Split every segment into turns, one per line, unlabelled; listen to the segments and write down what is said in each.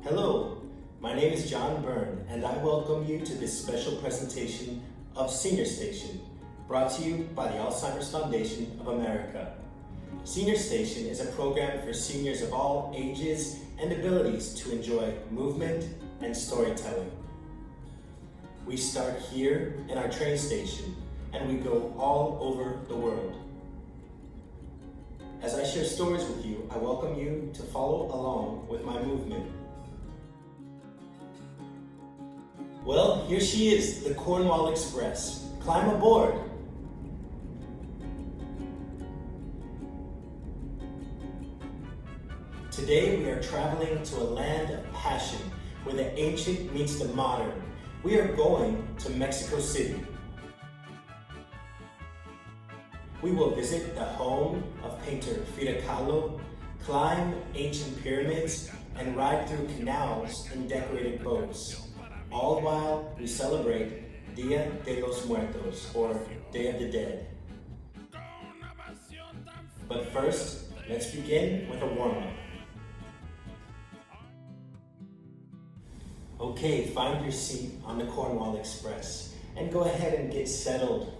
Hello, my name is John Byrne, and I welcome you to this special presentation of Senior Station, brought to you by the Alzheimer's Foundation of America. Senior Station is a program for seniors of all ages and abilities to enjoy movement and storytelling. We start here in our train station, and we go all over the world. As I share stories with you, I welcome you to follow along with my movement. Well, here she is, the Cornwall Express. Climb aboard. Today we are traveling to a land of passion, where the ancient meets the modern. We are going to Mexico City. We will visit the home of painter Frida, Kahlo, climb ancient pyramids, and ride through canals in decorated boats, all while we celebrate Día de Muertos, or Day of the Dead. But first, let's begin with a warm-up. Okay, find your seat on the Cornwall Express and go ahead and get settled.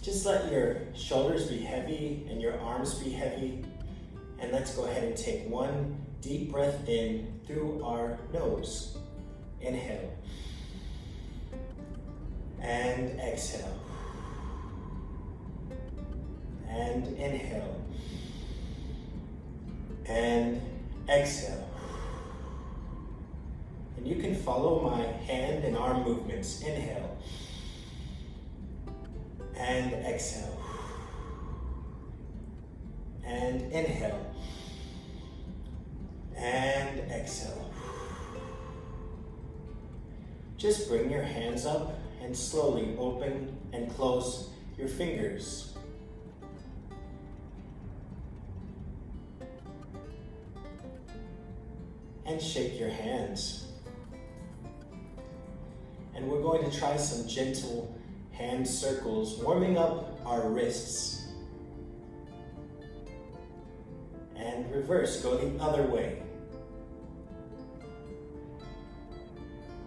Just let your shoulders be heavy and your arms be heavy. And let's go ahead and take one deep breath in through our nose. Inhale. And exhale. And inhale. And exhale. And you can follow my hand and arm movements. Inhale. And exhale. And inhale. And exhale. Just bring your hands up and slowly open and close your fingers. And shake your hands. And we're going to try some gentle hand circles, warming up our wrists. And reverse, go the other way.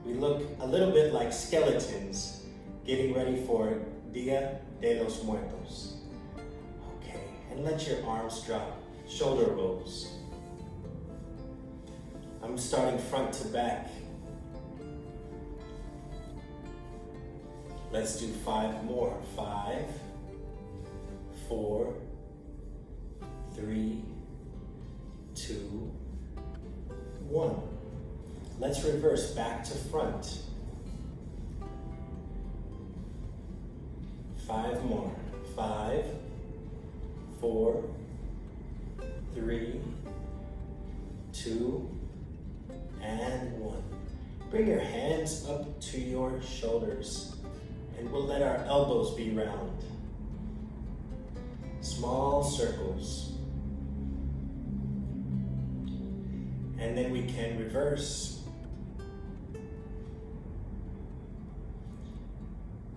We look a little bit like skeletons getting ready for Día de Muertos. Okay, and let your arms drop, shoulder rolls. I'm starting front to back. Let's do 5 more. 5, 4, 3, 2, 1. Let's reverse back to front. 5 more. 5, 4, 3, 2, and 1. Bring your hands up to your shoulders, and we'll let our elbows be round. Small circles. And then we can reverse.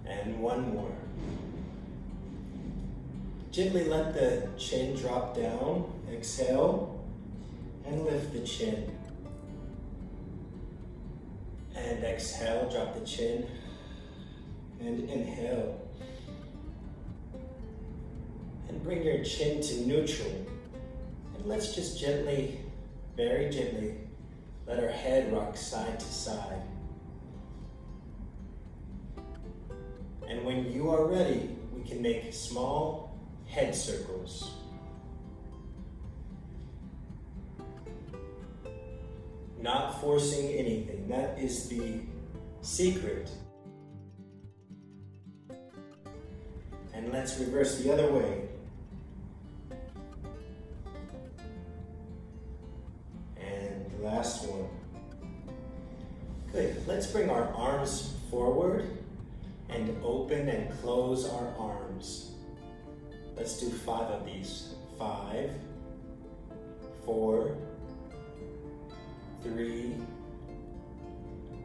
And 1 more. Gently let the chin drop down. Exhale and lift the chin. And exhale, drop the chin. And inhale. And bring your chin to neutral. And let's just gently, very gently, let our head rock side to side. And when you are ready, we can make small head circles. Not forcing anything. That is the secret. And let's reverse the other way. And the last one. Good. Let's bring our arms forward and open and close our arms. Let's do 5 of these. 5, 4, 3,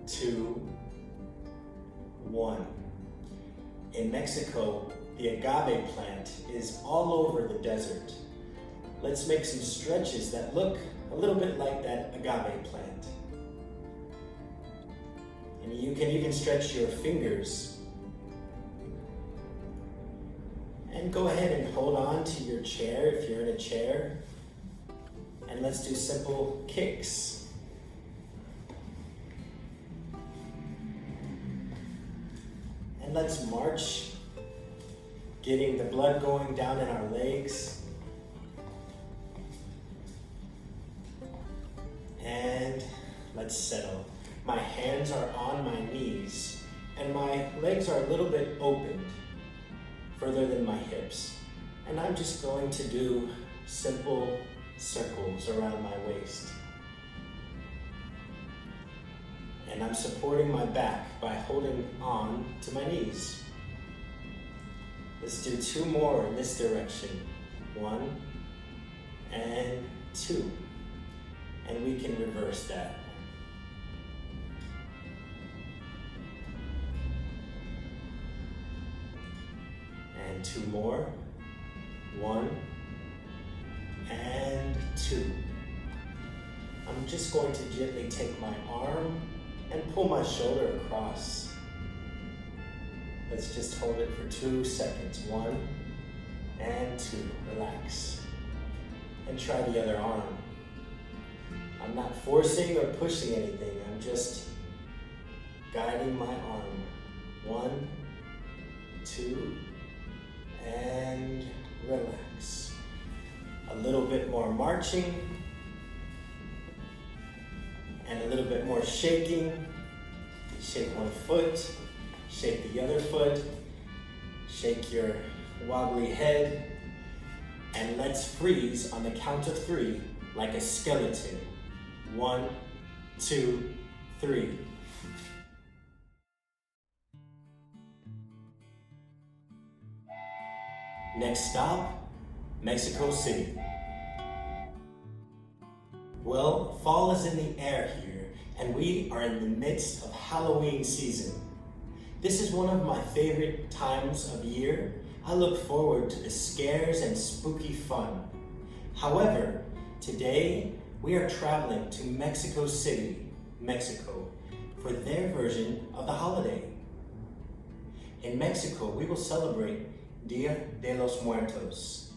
2, 1. In Mexico, the agave plant is all over the desert. Let's make some stretches that look a little bit like that agave plant. And you can even stretch your fingers. And go ahead and hold on to your chair if you're in a chair. And let's do simple kicks. And let's march, getting the blood going down in our legs. And let's settle. My hands are on my knees, and my legs are a little bit opened, further than my hips. And I'm just going to do simple circles around my waist. And I'm supporting my back by holding on to my knees. Let's do 2 more in this direction. 1 and 2. And we can reverse that. And 2 more. 1 and 2. I'm just going to gently take my arm and pull my shoulder across. Let's just hold it for 2 seconds. 1 and 2. Relax. And try the other arm. I'm not forcing or pushing anything. I'm just guiding my arm. 1, 2, and relax. A little bit more marching. And a little bit more shaking. Shake one foot, shake the other foot, shake your wobbly head, and let's freeze on the count of 3 like a skeleton. 1, 2, 3. Next stop, Mexico City. Well, fall is in the air here, and we are in the midst of Halloween season. This is one of my favorite times of year. I look forward to the scares and spooky fun. However, today we are traveling to Mexico City, Mexico, for their version of the holiday. In Mexico, we will celebrate Día de los Muertos,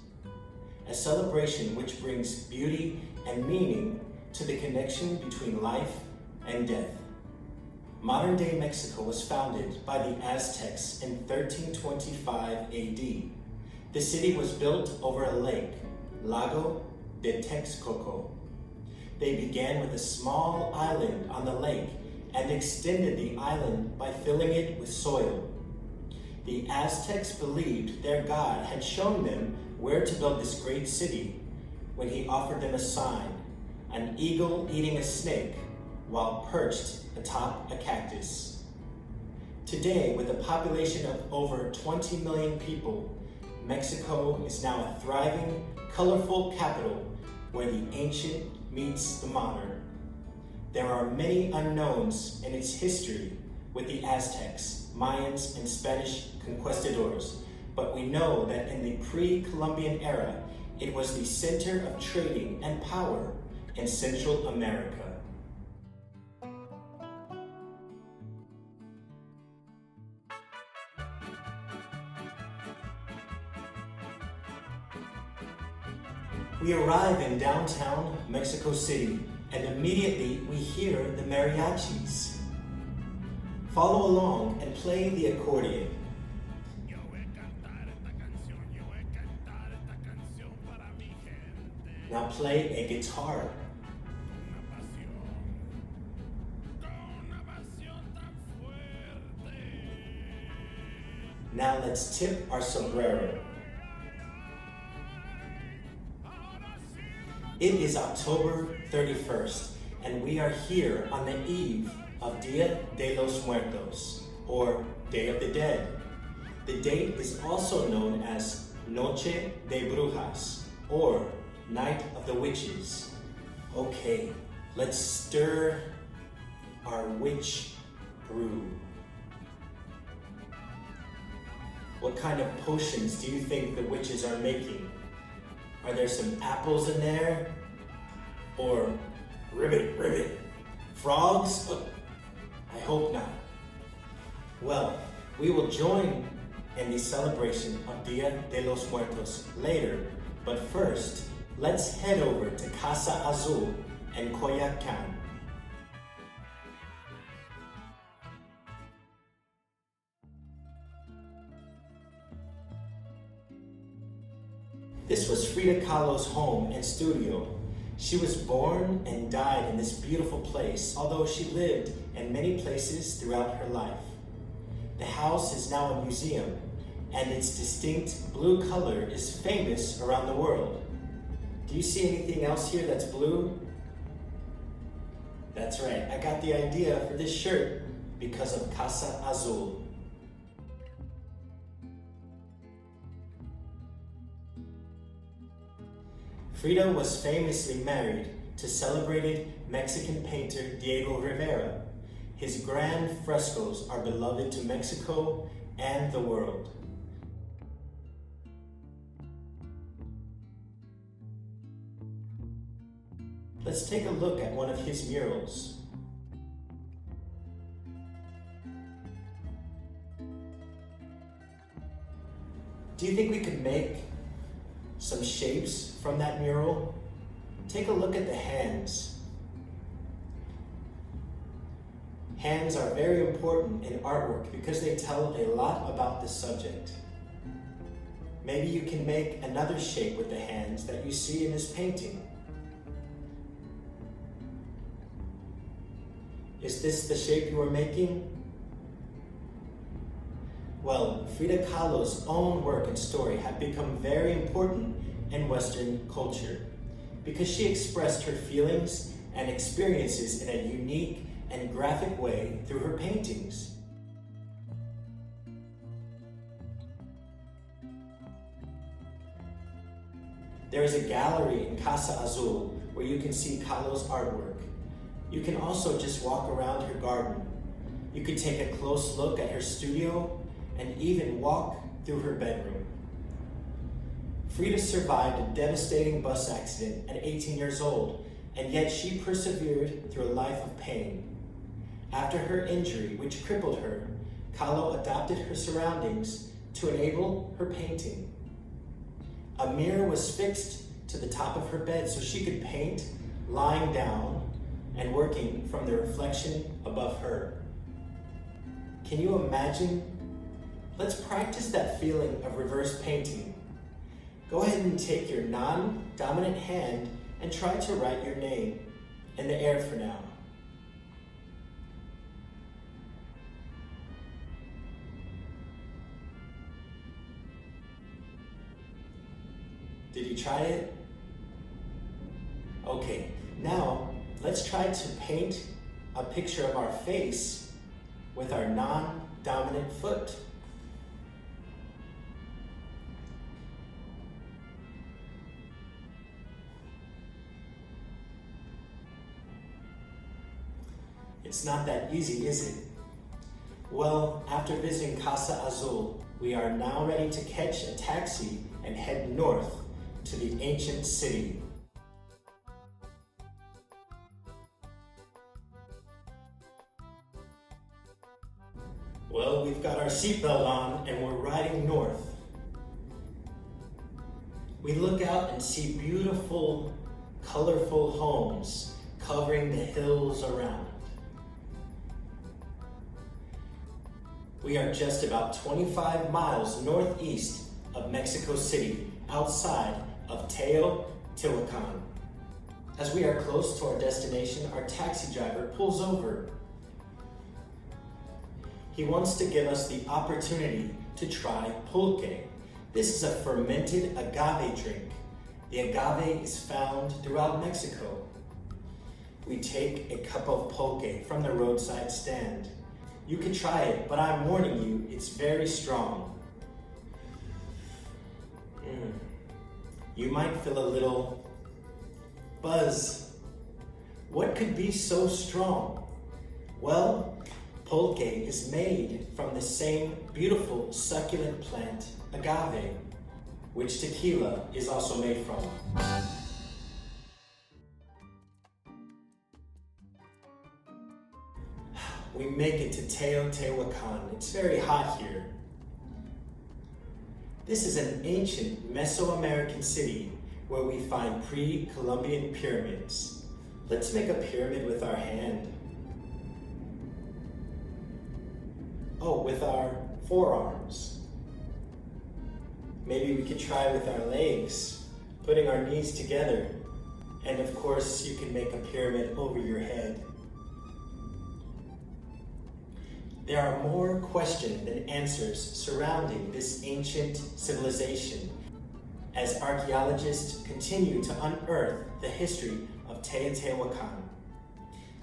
a celebration which brings beauty and meaning to the connection between life and death. Modern-day Mexico was founded by the Aztecs in 1325 AD. The city was built over a lake, Lago de Texcoco. They began with a small island on the lake and extended the island by filling it with soil. The Aztecs believed their god had shown them where to build this great city when he offered them a sign, an eagle eating a snake while perched atop a cactus. Today, with a population of over 20 million people, Mexico is now a thriving, colorful capital where the ancient meets the modern. There are many unknowns in its history with the Aztecs, Mayans, and Spanish conquistadors, but we know that in the pre-Columbian era, it was the center of trading and power in Central America. We arrive in downtown Mexico City, and immediately we hear the mariachis. Follow along and play the accordion. Now play a guitar. Now let's tip our sombrero. It is October 31st, and we are here on the eve of Día de los Muertos, or Day of the Dead. The date is also known as Noche de Brujas, or Night of the Witches. Okay, let's stir our witch brew. What kind of potions do you think the witches are making? Are there some apples in there? Or ribbit, frogs? I hope not. Well, we will join in the celebration of Día de los Muertos later, but first, let's head over to Casa Azul in Coyoacán. This was Frida Kahlo's home and studio. She was born and died in this beautiful place, although she lived in many places throughout her life. The house is now a museum, and its distinct blue color is famous around the world. Do you see anything else here that's blue? That's right, I got the idea for this shirt because of Casa Azul. Frida was famously married to celebrated Mexican painter Diego Rivera. His grand frescoes are beloved to Mexico and the world. Let's take a look at one of his murals. Do you think we could make some shapes from that mural? Take a look at the hands. Hands are very important in artwork because they tell a lot about the subject. Maybe you can make another shape with the hands that you see in this painting. Is this the shape you are making? Well, Frida Kahlo's own work and story have become very important in Western culture because she expressed her feelings and experiences in a unique and graphic way through her paintings. There is a gallery in Casa Azul where you can see Kahlo's artwork. You can also just walk around her garden. You could take a close look at her studio and even walk through her bedroom. Frida survived a devastating bus accident at 18 years old, and yet she persevered through a life of pain. After her injury, which crippled her, Kahlo adapted her surroundings to enable her painting. A mirror was fixed to the top of her bed so she could paint lying down and working from the reflection above her. Can you imagine? Let's practice that feeling of reverse painting. Go ahead and take your non-dominant hand and try to write your name in the air for now. Did you try it? Okay, now let's try to paint a picture of our face with our non-dominant foot. It's not that easy, is it? Well, after visiting Casa Azul, we are now ready to catch a taxi and head north to the ancient city. Well, we've got our seatbelt on and we're riding north. We look out and see beautiful, colorful homes covering the hills around. We are just about 25 miles northeast of Mexico City, outside of Teotihuacan. As we are close to our destination, our taxi driver pulls over. He wants to give us the opportunity to try pulque. This is a fermented agave drink. The agave is found throughout Mexico. We take a cup of pulque from the roadside stand. You can try it, but I'm warning you, it's very strong. You might feel a little buzz. What could be so strong? Well, pulque is made from the same beautiful succulent plant, agave, which tequila is also made from. we make it to Teotihuacan. It's very hot here. This is an ancient Mesoamerican city where we find pre-Columbian pyramids. Let's make a pyramid with our hand. Oh, with our forearms. Maybe we could try with our legs, putting our knees together. And of course, you can make a pyramid over your head. There are more questions than answers surrounding this ancient civilization as archaeologists continue to unearth the history of Teotihuacan.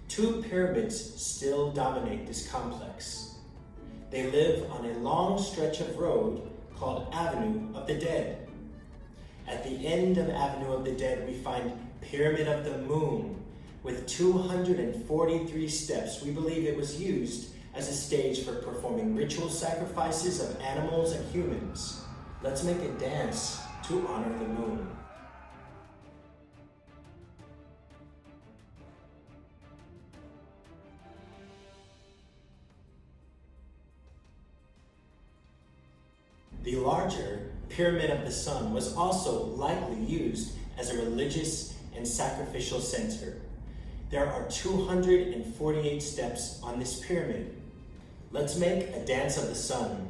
Two pyramids still dominate this complex. They live on a long stretch of road called Avenue of the Dead. At the end of Avenue of the Dead, we find Pyramid of the Moon with 243 steps. We believe it was used as a stage for performing ritual sacrifices of animals and humans. Let's make a dance to honor the moon. The larger Pyramid of the Sun was also likely used as a religious and sacrificial center. There are 248 steps on this pyramid. Let's make a dance of the sun.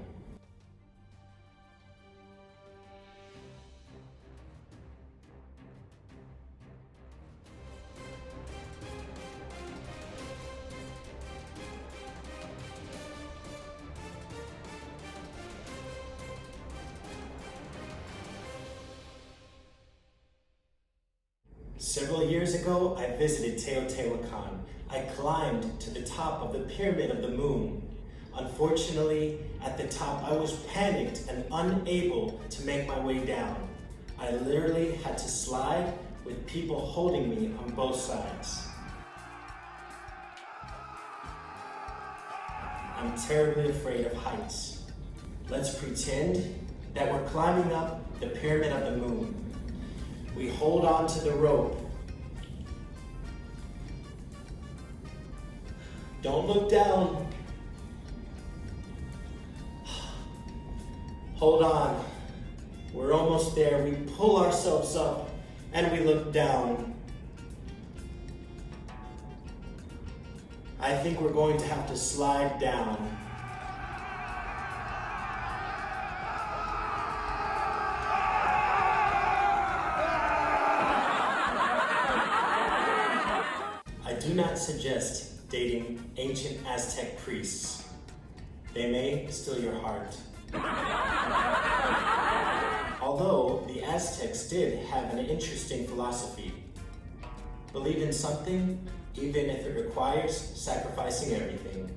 Several years ago, I visited Teotihuacan. I climbed to the top of the Pyramid of the Moon. Unfortunately, at the top, I was panicked and unable to make my way down. I literally had to slide with people holding me on both sides. I'm terribly afraid of heights. Let's pretend that we're climbing up the Pyramid of the Moon. We hold on to the rope. Don't look down. Hold on. We're almost there. We pull ourselves up and we look down. I think we're going to have to slide down. I do not suggest dating ancient Aztec priests. They may steal your heart. Although the Aztecs did have an interesting philosophy. Believe in something, even if it requires sacrificing everything.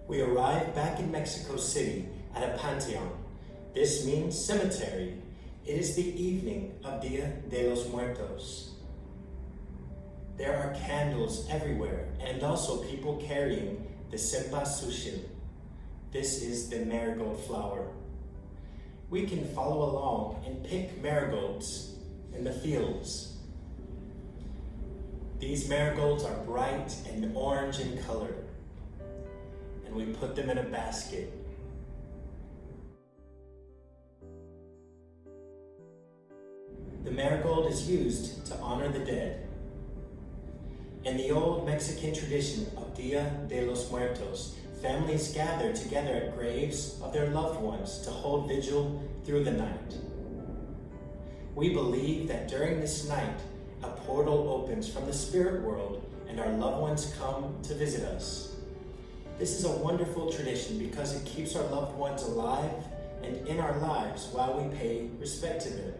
We arrived back in Mexico City at a pantheon. This means cemetery. It is the evening of Día de los Muertos. There are candles everywhere and also people carrying the cempasúchil. This is the marigold flower. We can follow along and pick marigolds in the fields. These marigolds are bright and orange in color, and we put them in a basket. The marigold is used to honor the dead. In the old Mexican tradition of Día de los Muertos, families gather together at graves of their loved ones to hold vigil through the night. We believe that during this night, a portal opens from the spirit world and our loved ones come to visit us. This is a wonderful tradition because it keeps our loved ones alive and in our lives while we pay respect to them.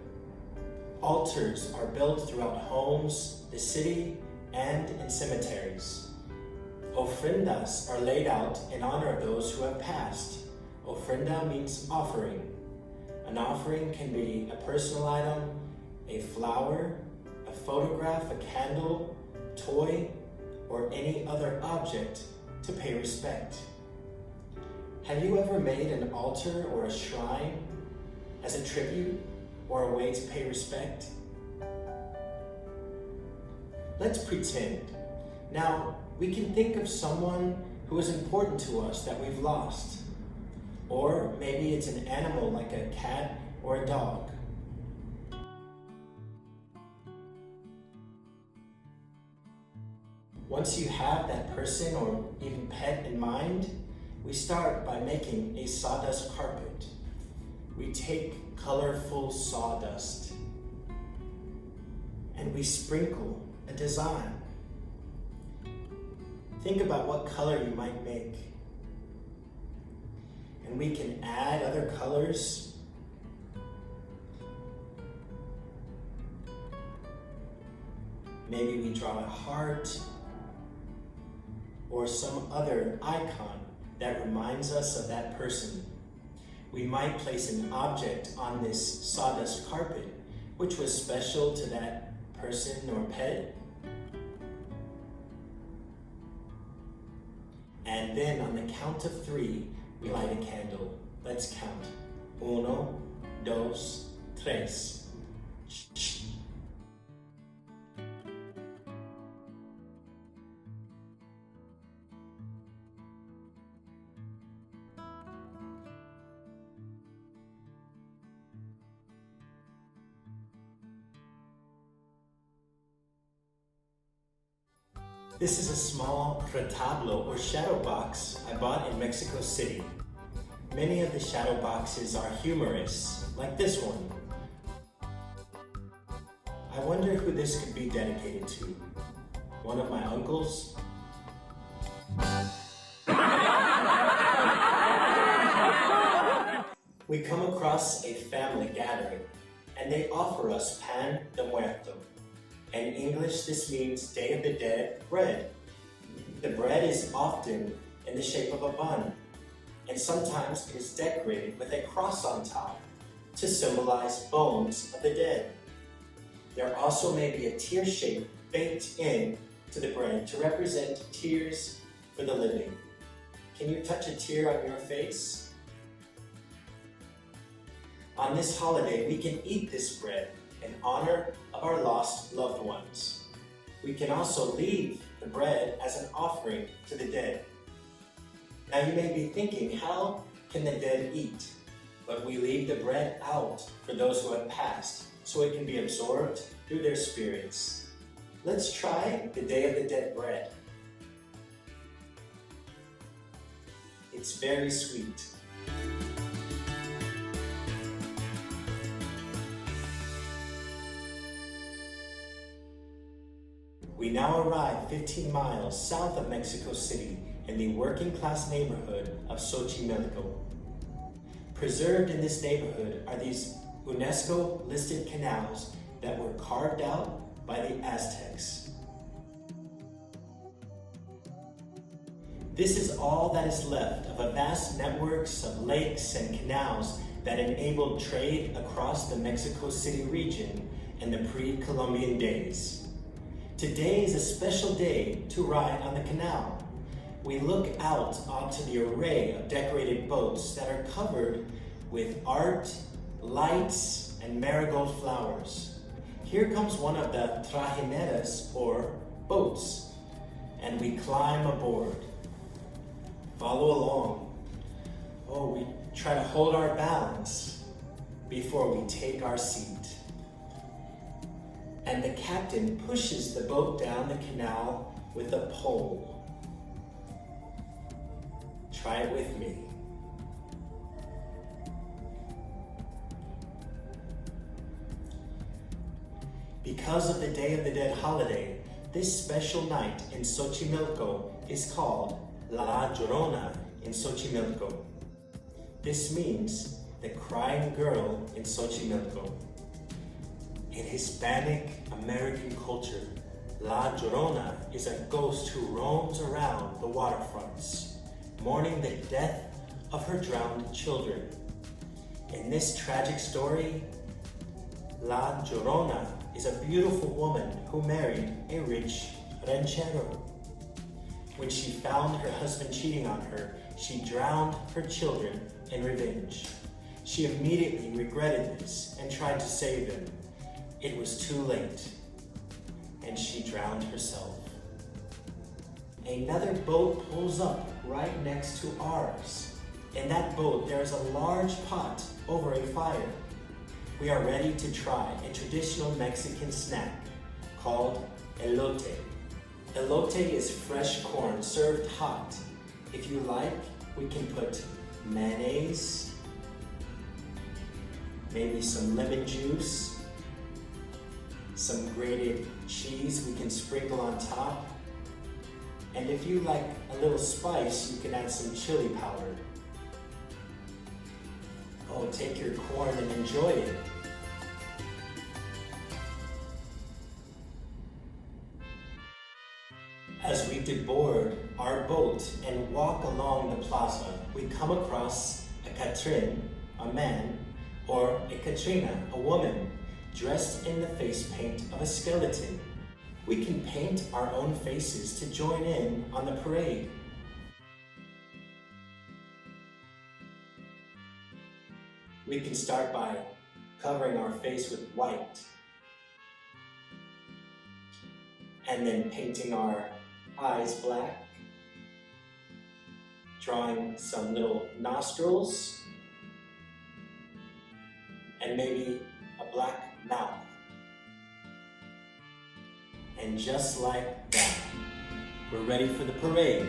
Altars are built throughout homes, the city, and in cemeteries. Ofrendas are laid out in honor of those who have passed. Ofrenda means offering. An offering can be a personal item, a flower, a photograph, a candle, toy, or any other object to pay respect. Have you ever made an altar or a shrine as a tribute or a way to pay respect? Let's pretend. Now, we can think of someone who is important to us that we've lost. Or maybe it's an animal like a cat or a dog. Once you have that person or even pet in mind, we start by making a sawdust carpet. We take colorful sawdust and we sprinkle a design. Think about what color you might make. And we can add other colors. Maybe we draw a heart or some other icon that reminds us of that person. We might place an object on this sawdust carpet, which was special to that person or pet. And then on the count of 3, we light a candle. Let's count. 1, 2, 3. Shh. This is a small retablo or shadow box I bought in Mexico City. Many of the shadow boxes are humorous, like this one. I wonder who this could be dedicated to. One of my uncles? We come across a family gathering, and they offer us pan de muerto. In English, this means Day of the Dead bread. The bread is often in the shape of a bun, and sometimes it is decorated with a cross on top to symbolize bones of the dead. There also may be a tear shape baked in to the bread to represent tears for the living. Can you touch a tear on your face? On this holiday, we can eat this bread in honor of our lost loved ones. We can also leave the bread as an offering to the dead. Now you may be thinking, how can the dead eat? But we leave the bread out for those who have passed, so it can be absorbed through their spirits. Let's try the Day of the Dead bread. It's very sweet. We now arrive 15 miles south of Mexico City in the working-class neighborhood of Xochimilco. Preserved in this neighborhood are these UNESCO-listed canals that were carved out by the Aztecs. This is all that is left of a vast networks of lakes and canals that enabled trade across the Mexico City region in the pre-Columbian days. Today is a special day to ride on the canal. We look out onto the array of decorated boats that are covered with art, lights, and marigold flowers. Here comes one of the trajineras, or boats, and we climb aboard. Follow along. Oh, we try to hold our balance before we take our seat. And the captain pushes the boat down the canal with a pole. Try it with me. Because of the Day of the Dead holiday, this special night in Xochimilco is called La Llorona in Xochimilco. This means the crying girl in Xochimilco. In Hispanic American culture, La Llorona is a ghost who roams around the waterfronts, mourning the death of her drowned children. In this tragic story, La Llorona is a beautiful woman who married a rich ranchero. When she found her husband cheating on her, she drowned her children in revenge. She immediately regretted this and tried to save them. It was too late, and she drowned herself. Another boat pulls up right next to ours. In that boat, there is a large pot over a fire. We are ready to try a traditional Mexican snack called elote. Elote is fresh corn served hot. If you like, we can put mayonnaise, maybe some lemon juice, some grated cheese we can sprinkle on top. And if you like a little spice, you can add some chili powder. Oh, take your corn and enjoy it. As we deboard our boat and walk along the plaza, we come across a Catrin, a man, or a Katrina, a woman, dressed in the face paint of a skeleton. We can paint our own faces to join in on the parade. We can start by covering our face with white and then painting our eyes black, drawing some little nostrils, and maybe a black mouth. And just like that, we're ready for the parade.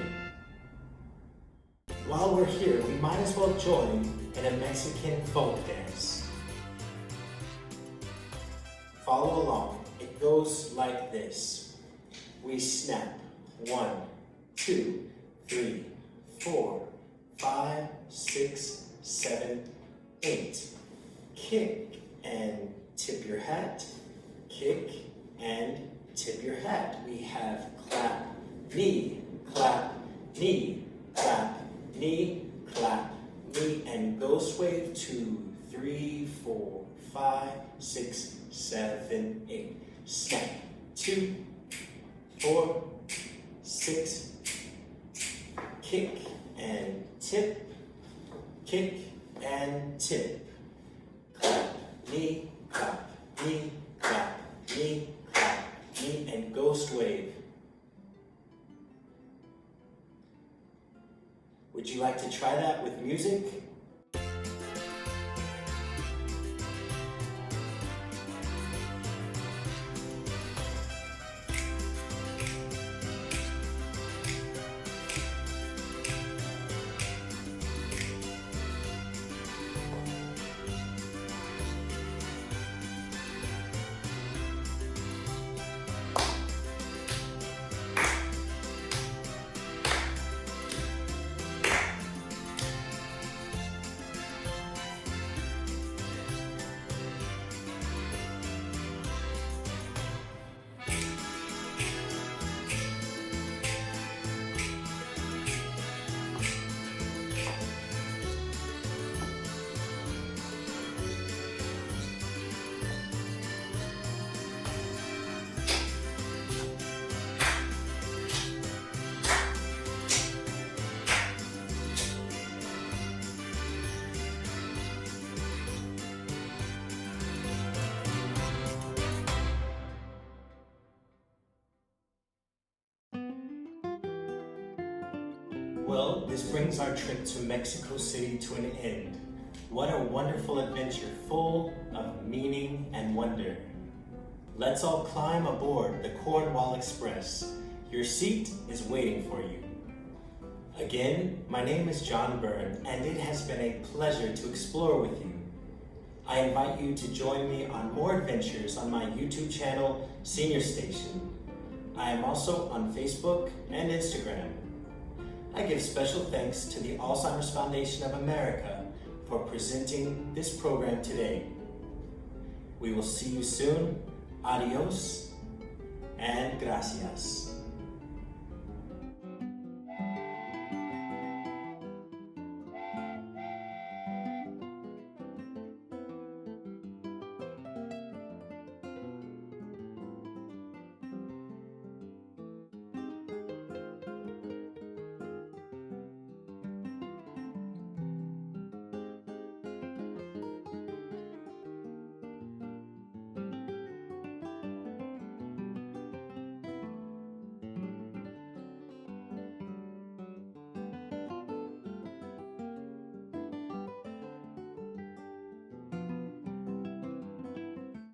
While we're here, we might as well join in a Mexican folk dance. Follow along. It goes like this. We snap 1, 2, 3, 4, 5, 6, 7, 8. Kick and tip your hat. Kick and tip your hat. We have clap, knee, clap, knee, clap, knee, clap, knee, and ghost wave 2, 3, 4, 5, 6, 7, 8. Snap 2, 4, 6. Kick and tip, kick and tip. Clap, knee, clap, knee, clap, knee, clap, knee, and ghost wave. Would you like to try that with music? Well, this brings our trip to Mexico City to an end. What a wonderful adventure full of meaning and wonder. Let's all climb aboard the Cornwall Express. Your seat is waiting for you. Again, my name is John Byrne, and it has been a pleasure to explore with you. I invite you to join me on more adventures on my YouTube channel, Senior Station. I am also on Facebook and Instagram. I give special thanks to the Alzheimer's Foundation of America for presenting this program today. We will see you soon. Adios and gracias.